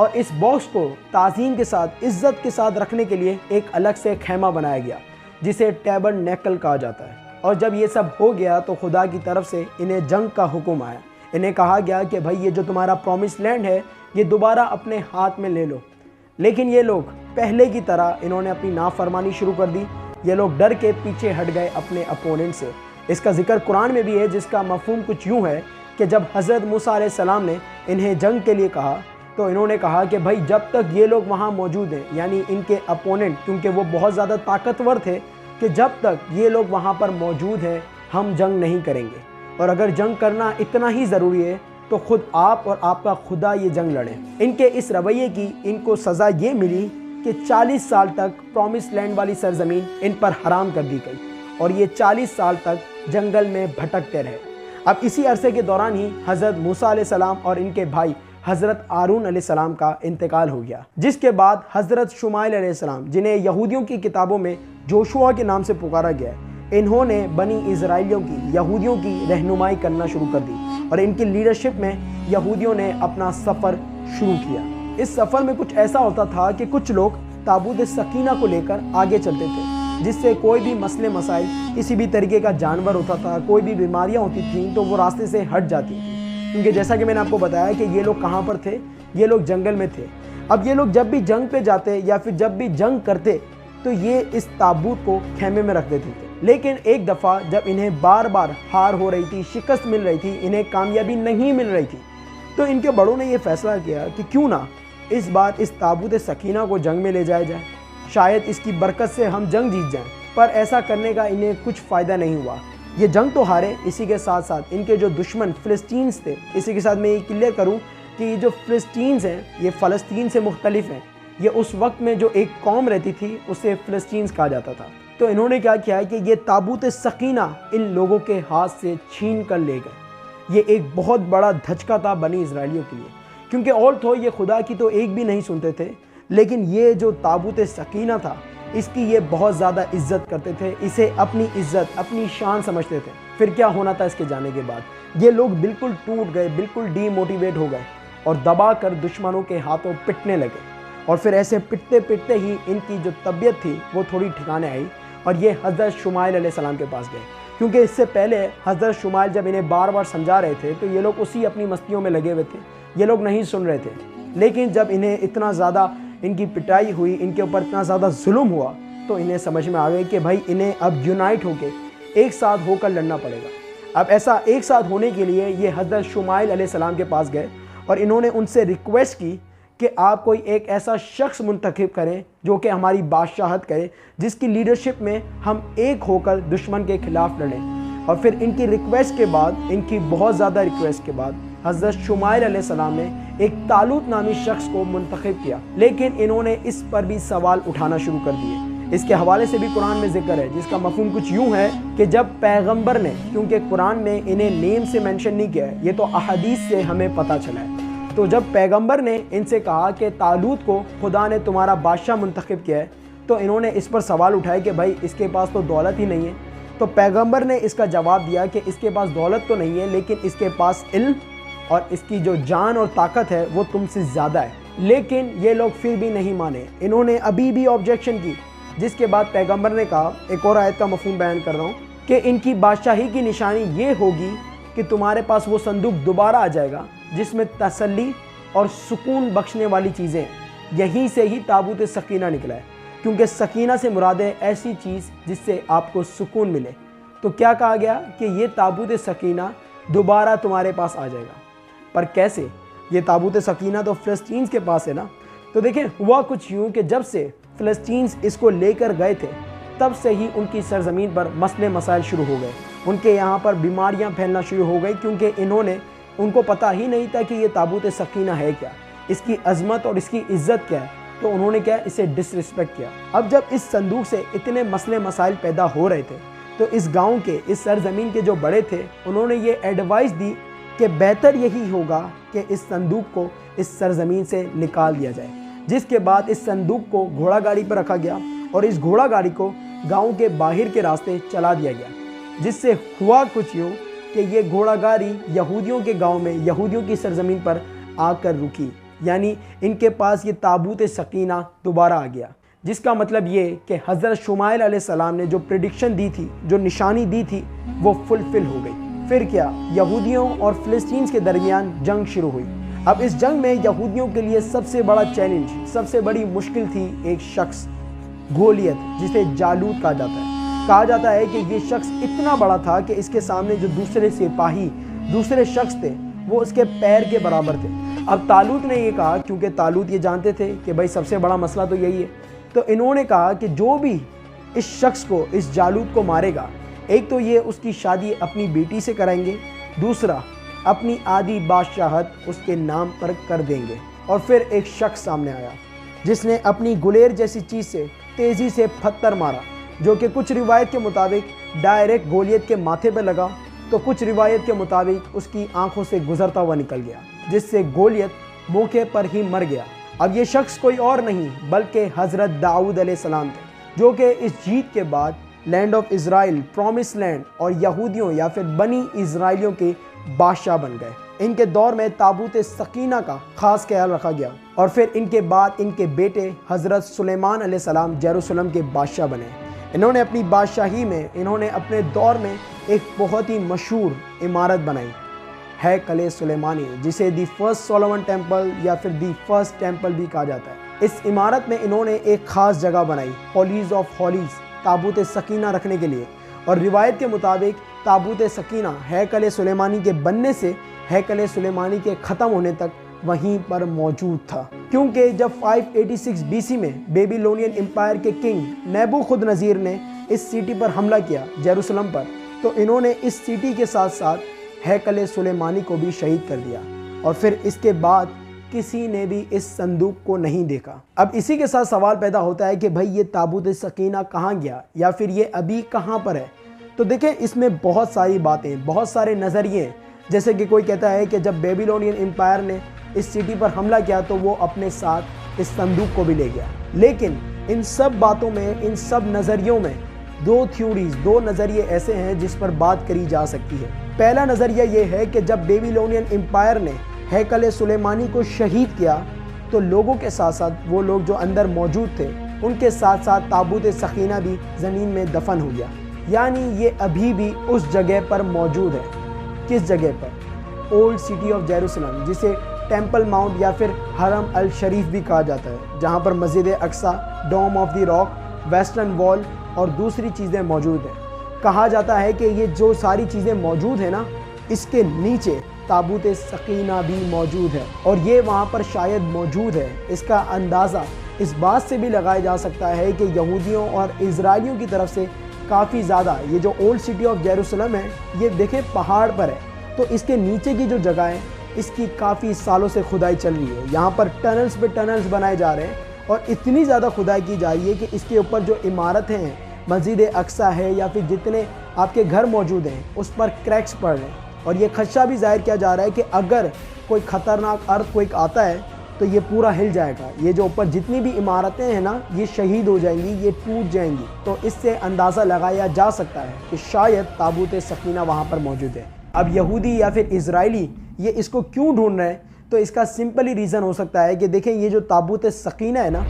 اور اس باکس کو تعظیم کے ساتھ عزت کے ساتھ رکھنے کے لیے ایک الگ سے خیمہ بنایا گیا جسے ٹیبرنیکل کہا جاتا ہے۔ اور جب یہ سب ہو گیا تو خدا کی طرف سے انہیں جنگ کا حکم آیا۔ انہیں کہا گیا کہ بھائی یہ جو تمہارا پرومس لینڈ ہے یہ دوبارہ اپنے ہاتھ میں لے لو، لیکن یہ لوگ پہلے کی طرح انہوں نے اپنی نافرمانی شروع کر دی۔ یہ لوگ ڈر کے پیچھے ہٹ گئے اپنے اپوننٹ سے۔ اس کا ذکر قرآن میں بھی ہے، جس کا مفہوم کچھ یوں ہے کہ جب حضرت موسیٰ علیہ السلام نے انہیں جنگ کے لیے کہا تو انہوں نے کہا کہ بھائی جب تک یہ لوگ وہاں موجود ہیں، یعنی ان کے اپوننٹ، کیونکہ وہ بہت زیادہ طاقتور تھے، کہ جب تک یہ لوگ وہاں پر موجود ہیں ہم جنگ نہیں کریں گے، اور اگر جنگ کرنا اتنا ہی ضروری ہے تو خود آپ اور آپ کا خدا یہ جنگ لڑیں۔ ان کے اس رویے کی ان کو سزا یہ ملی کہ 40 سال تک پرومس لینڈ والی سرزمین ان پر حرام کر دی گئی، اور یہ 40 سال تک جنگل میں بھٹکتے رہے۔ اب اسی عرصے کے دوران ہی حضرت موسیٰ علیہ السلام اور ان کے بھائی حضرت ہارون علیہ السلام کا انتقال ہو گیا، جس کے بعد حضرت شمائیل علیہ السلام، جنہیں یہودیوں کی کتابوں میں جوشوا کے نام سے پکارا گیا ہے، انہوں نے بنی اسرائیلیوں کی، یہودیوں کی رہنمائی کرنا شروع کر دی، اور ان کی لیڈرشپ میں یہودیوں نے اپنا سفر شروع کیا۔ اس سفر میں کچھ ایسا ہوتا تھا کہ کچھ لوگ تابوت سکینہ کو لے کر آگے چلتے تھے، جس سے کوئی بھی مسئلے مسائل، کسی بھی طریقے کا جانور ہوتا تھا، کوئی بھی بیماریاں ہوتی تھیں تو وہ راستے سے ہٹ جاتی تھیں، کیونکہ جیسا کہ میں نے آپ کو بتایا کہ یہ لوگ کہاں پر تھے، یہ لوگ جنگل میں تھے۔ اب یہ لوگ جب بھی جنگ پہ جاتے یا پھر جب بھی جنگ کرتے تو یہ اس تابوت کو خیمے میں رکھ دیتے تھے، لیکن ایک دفعہ جب انہیں بار بار ہار ہو رہی تھی، شکست مل رہی تھی، انہیں کامیابی نہیں مل رہی تھی، تو ان کے بڑوں نے یہ فیصلہ کیا کہ کیوں نہ اس بار اس تابوت سکینہ کو جنگ میں لے جایا جائے، شاید اس کی برکت سے ہم جنگ جیت جائیں۔ پر ایسا کرنے کا انہیں کچھ فائدہ نہیں ہوا، یہ جنگ تو ہارے، اسی کے ساتھ ساتھ ان کے جو دشمن فلسطینز تھے، اسی کے ساتھ میں یہ کلیئر کروں کہ یہ جو فلسطینز ہیں یہ فلسطین سے مختلف ہیں، یہ اس وقت میں جو ایک قوم رہتی تھی اسے فلسطینز کہا جاتا تھا۔ تو انہوں نے کیا کیا ہے کہ یہ تابوت سکینہ ان لوگوں کے ہاتھ سے چھین کر لے گئے۔ یہ ایک بہت بڑا دھچکا تھا بنی اسرائیلیوں کے لیے، کیونکہ اور تو یہ خدا کی تو ایک بھی نہیں سنتے تھے، لیکن یہ جو تابوت سکینہ تھا اس کی یہ بہت زیادہ عزت کرتے تھے، اسے اپنی عزت، اپنی شان سمجھتے تھے۔ پھر کیا ہونا تھا اس کے جانے کے بعد؟ یہ لوگ بالکل ٹوٹ گئے، بالکل ڈی موٹیویٹ ہو گئے اور دبا کر دشمنوں کے ہاتھوں پٹنے لگے، اور پھر ایسے پٹتے پٹتے ہی ان کی جو طبیعت تھی وہ تھوڑی ٹھکانے آئی، اور یہ حضرت شمائیل علیہ السلام کے پاس گئے، کیونکہ اس سے پہلے حضرت شمائیل جب انہیں بار بار سمجھا رہے تھے تو یہ لوگ اسی اپنی مستیوں میں لگے ہوئے تھے، یہ لوگ نہیں سن رہے تھے۔ لیکن جب انہیں اتنا زیادہ ان کی پٹائی ہوئی، ان کے اوپر اتنا زیادہ ظلم ہوا، تو انہیں سمجھ میں آ گئی کہ بھائی انہیں اب یونائٹ ہو کے ایک ساتھ ہو کر لڑنا پڑے گا۔ اب ایسا ایک ساتھ ہونے کے لیے یہ حضرت شمائیل علیہ السلام کے پاس گئے اور انہوں نے ان سے ریکویسٹ کی کہ آپ کوئی ایک ایسا شخص منتخب کریں جو کہ ہماری بادشاہت کرے، جس کی لیڈرشپ میں ہم ایک ہو کر دشمن کے خلاف لڑیں۔ اور پھر ان کی ریکویسٹ کے بعد، ان کی بہت زیادہ ریکویسٹ کے بعد، حضرت شمائیل علیہ السلام نے ایک طالوت نامی شخص کو منتخب کیا، لیکن انہوں نے اس پر بھی سوال اٹھانا شروع کر دیے۔ اس کے حوالے سے بھی قرآن میں ذکر ہے، جس کا مفہوم کچھ یوں ہے کہ جب پیغمبر نے، کیونکہ قرآن میں انہیں نیم سے مینشن نہیں کیا ہے، یہ تو احادیث سے ہمیں پتہ چلا ہے، تو جب پیغمبر نے ان سے کہا کہ طالوت کو خدا نے تمہارا بادشاہ منتخب کیا ہے، تو انہوں نے اس پر سوال اٹھائے کہ بھائی اس کے پاس تو دولت ہی نہیں ہے۔ تو پیغمبر نے اس کا جواب دیا کہ اس کے پاس دولت تو نہیں ہے، لیکن اس کے پاس علم اور اس کی جو جان اور طاقت ہے وہ تم سے زیادہ ہے۔ لیکن یہ لوگ پھر بھی نہیں مانے، انہوں نے ابھی بھی آبجیکشن کی، جس کے بعد پیغمبر نے کہا، ایک اور آیت کا مفہوم بیان کر رہا ہوں، کہ ان کی بادشاہی کی نشانی یہ ہوگی کہ تمہارے پاس وہ صندوق دوبارہ آ جائے گا جس میں تسلی اور سکون بخشنے والی چیزیں ہیں۔ یہیں سے ہی تابوت سکینہ نکلا ہے، کیونکہ سکینہ سے مراد ہے ایسی چیز جس سے آپ کو سکون ملے۔ تو کیا کہا گیا کہ یہ تابوت سکینہ دوبارہ تمہارے پاس آ جائے گا۔ پر کیسے؟ یہ تابوت سکینہ تو فلسطینز کے پاس ہے نا۔ تو دیکھیں ہوا کچھ یوں کہ جب سے فلسطینز اس کو لے کر گئے تھے، تب سے ہی ان کی سرزمین پر مسئلے مسائل شروع ہو گئے، ان کے یہاں پر بیماریاں پھیلنا شروع ہو گئی، کیونکہ ان کو پتہ ہی نہیں تھا کہ یہ تابوت سکینہ ہے کیا، اس کی عظمت اور اس کی عزت کیا ہے، تو انہوں نے کیا اسے ڈس ریسپیکٹ کیا۔ اب جب اس صندوق سے اتنے مسئلے مسائل پیدا ہو رہے تھے، تو اس گاؤں کے، اس سرزمین کے جو بڑے تھے، انہوں نے یہ ایڈوائز دی کہ بہتر یہی ہوگا کہ اس صندوق کو اس سرزمین سے نکال دیا جائے، جس کے بعد اس صندوق کو گھوڑا گاڑی پر رکھا گیا اور اس گھوڑا گاڑی کو گاؤں کے باہر کے راستے چلا دیا گیا، جس سے ہوا کچھ یوں کہ یہ گھوڑا گاڑی یہودیوں کے گاؤں میں، یہودیوں کی سرزمین پر آ کر رکی، یعنی ان کے پاس یہ تابوت سکینہ دوبارہ آ گیا، جس کا مطلب یہ کہ حضرت شمائیل علیہ السلام نے جو پریڈکشن دی تھی، جو نشانی دی تھی، وہ فلفل ہو گئی۔ پھر کیا، یہودیوں اور فلسطینیز کے درمیان جنگ شروع ہوئی۔ اب اس جنگ میں یہودیوں کے لیے سب سے بڑا چیلنج، سب سے بڑی مشکل تھی ایک شخص، گولیت، جسے جالوت کہا جاتا ہے۔ کہا جاتا ہے کہ یہ شخص اتنا بڑا تھا کہ اس کے سامنے جو دوسرے سپاہی، دوسرے شخص تھے، وہ اس کے پیر کے برابر تھے۔ اب طالوت نے یہ کہا، کیونکہ طالوت یہ جانتے تھے کہ بھائی سب سے بڑا مسئلہ تو یہی ہے، تو انہوں نے کہا کہ جو بھی اس شخص کو، اس جالوت کو مارے گا، ایک تو یہ اس کی شادی اپنی بیٹی سے کرائیں گے، دوسرا اپنی آدھی بادشاہت اس کے نام پر کر دیں گے۔ اور پھر ایک شخص سامنے آیا جس نے اپنی گلیر جیسی چیز سے تیزی سے پتھر مارا، جو کہ کچھ روایت کے مطابق ڈائریکٹ گولیت کے ماتھے پہ لگا، تو کچھ روایت کے مطابق اس کی آنکھوں سے گزرتا ہوا نکل گیا، جس سے گولیت موقع پر ہی مر گیا۔ اب یہ شخص کوئی اور نہیں بلکہ حضرت داؤد علیہ السلام تھے، جو کہ اس جیت کے بعد land of Israel, promise land اور یہودیوں یا پھر بنی اسرائیلیوں کے بادشاہ بن گئے۔ ان کے دور میں تابوت سکینہ کا خاص خیال رکھا گیا، اور پھر ان کے بعد ان کے بیٹے حضرت سلیمان علیہ السلام یروشلم کے بادشاہ بنے۔ انہوں نے اپنی بادشاہی میں، انہوں نے اپنے دور میں ایک بہت ہی مشہور عمارت بنائی، ہیکل سلیمانی، جسے دی فرسٹ سولومن ٹیمپل یا پھر دی فرسٹ ٹیمپل بھی کہا جاتا ہے۔ اس عمارت میں انہوں نے ایک خاص جگہ بنائی، ہولیز آف ہولیز، تابوت سکینہ رکھنے کے لیے۔ اور روایت کے مطابق تابوت سکینہ ہیکل سلیمانی کے بننے سے ہیکل سلیمانی کے ختم ہونے تک وہیں پر موجود تھا، کیونکہ جب 586 BC میں بیبیلونین امپائر کے کنگ نیبوخد نظیر نے اس سٹی پر حملہ کیا، یروشلم پر، تو انہوں نے اس سٹی کے ساتھ ساتھ ہیکل سلیمانی کو بھی شہید کر دیا، اور پھر اس کے بعد کسی نے بھی اس صندوق کو نہیں دیکھا۔ اب اسی کے ساتھ سوال پیدا ہوتا ہے کہ بھائی یہ تابوت سکینہ کہاں گیا، یا پھر یہ ابھی کہاں پر ہے؟ تو دیکھیں، اس میں بہت ساری باتیں، بہت سارے نظریے ہیں۔ جیسے کہ کوئی کہتا ہے کہ جب بیبیلونین امپائر نے اس سٹی پر حملہ کیا تو وہ اپنے ساتھ اس صندوق کو بھی لے گیا، لیکن ان سب باتوں میں، ان سب نظریوں میں دو تھیوریز، دو نظریے ایسے ہیں جس پر بات کری جا سکتی ہے۔ پہلا نظریہ یہ ہے کہ جب بیبیلونین امپائر نے ہیکل سلیمانی کو شہید کیا تو لوگوں کے ساتھ ساتھ، وہ لوگ جو اندر موجود تھے، ان کے ساتھ ساتھ تابوت سکینہ بھی زمین میں دفن ہو گیا، یعنی یہ ابھی بھی اس جگہ پر موجود ہے۔ کس جگہ پر؟ اولڈ سٹی آف یروشلم، جسے ٹیمپل ماؤنٹ یا پھر حرم الشریف بھی کہا جاتا ہے، جہاں پر مسجد اقصی، ڈوم آف دی راک، ویسٹرن وال اور دوسری چیزیں موجود ہیں۔ کہا جاتا ہے کہ یہ جو ساری چیزیں موجود ہیں نا، اس کے نیچے تابوت سکینہ بھی موجود ہے، اور یہ وہاں پر شاید موجود ہے۔ اس کا اندازہ اس بات سے بھی لگایا جا سکتا ہے کہ یہودیوں اور اسرائیلیوں کی طرف سے کافی زیادہ، یہ جو اولڈ سٹی آف یروشلم ہے، یہ دیکھیں پہاڑ پر ہے، تو اس کے نیچے کی جو جگہ ہے، اس کی کافی سالوں سے کھدائی چل رہی ہے۔ یہاں پر ٹنلز پہ ٹنلز بنائے جا رہے ہیں، اور اتنی زیادہ کھدائی کی جا رہی ہے کہ اس کے اوپر جو عمارتیں ہیں، مسجد اقصی ہے یا پھر جتنے آپ کے گھر موجود ہیں، اس پر کریکس پڑ رہے ہیں، اور یہ خدشہ بھی ظاہر کیا جا رہا ہے کہ اگر کوئی خطرناک ارتھ کوئک آتا ہے تو یہ پورا ہل جائے گا، یہ جو اوپر جتنی بھی عمارتیں ہیں نا، یہ شہید ہو جائیں گی، یہ ٹوٹ جائیں گی۔ تو اس سے اندازہ لگایا جا سکتا ہے کہ شاید تابوت سکینہ وہاں پر موجود ہے۔ اب یہودی یا پھر اسرائیلی یہ اس کو کیوں ڈھونڈ رہے ہیں؟ تو اس کا سمپلی ریزن ہو سکتا ہے کہ دیکھیں، یہ جو تابوت سکینہ ہے نا،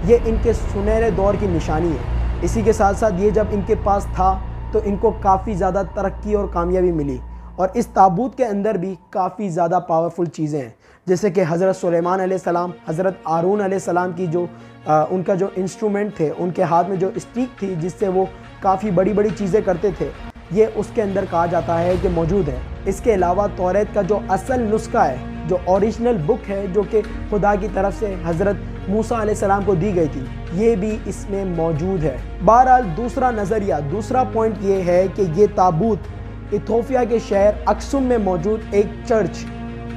یہ ان کے سنہرے دور کی نشانی ہے۔ اسی کے ساتھ ساتھ یہ جب ان کے پاس تھا تو ان کو کافی زیادہ ترقی اور کامیابی ملی، اور اس تابوت کے اندر بھی کافی زیادہ پاورفل چیزیں ہیں، جیسے کہ حضرت سلیمان علیہ السلام، حضرت ہارون علیہ السلام کی جو ان کا جو انسٹرومنٹ تھے، ان کے ہاتھ میں جو اسٹیک تھی جس سے وہ کافی بڑی بڑی چیزیں کرتے تھے، یہ اس کے اندر کہا جاتا ہے کہ موجود ہے۔ اس کے علاوہ توریت کا جو اصل نسخہ ہے، جو اوریجنل بک ہے، جو کہ خدا کی طرف سے حضرت موسیٰ علیہ السلام کو دی گئی تھی، یہ بھی اس میں موجود ہے۔ بہرحال دوسرا نظریہ، دوسرا پوائنٹ یہ ہے کہ یہ تابوت ایتھوپیا کے شہر اکسوم میں موجود ایک چرچ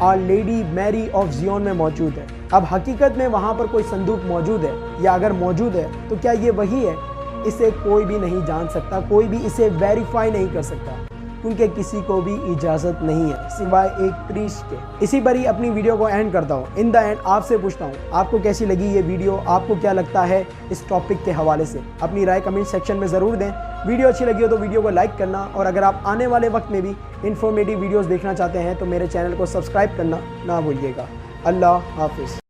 آر لیڈی میری آف زیون میں موجود ہے۔ اب حقیقت میں وہاں پر کوئی صندوق موجود ہے، یا اگر موجود ہے تو کیا یہ وہی ہے؟ اسے کوئی بھی نہیں جان سکتا، کوئی بھی اسے ویریفائی نہیں کر سکتا، کیونکہ کسی کو بھی اجازت نہیں ہے سوائے ایک پریسٹ کے۔ اسی پر ہی اپنی ویڈیو کو اینڈ کرتا ہوں۔ ان دا اینڈ آپ سے پوچھتا ہوں، آپ کو کیسی لگی یہ ویڈیو؟ آپ کو کیا لگتا ہے اس ٹاپک کے حوالے سے؟ اپنی رائے کمنٹ سیکشن میں ضرور دیں۔ ویڈیو اچھی لگی ہو تو ویڈیو کو لائک کرنا، اور اگر آپ آنے والے وقت میں بھی انفارمیٹیو ویڈیوز دیکھنا چاہتے ہیں تو میرے چینل کو سبسکرائب کرنا نہ بھولیے گا۔ اللہ حافظ۔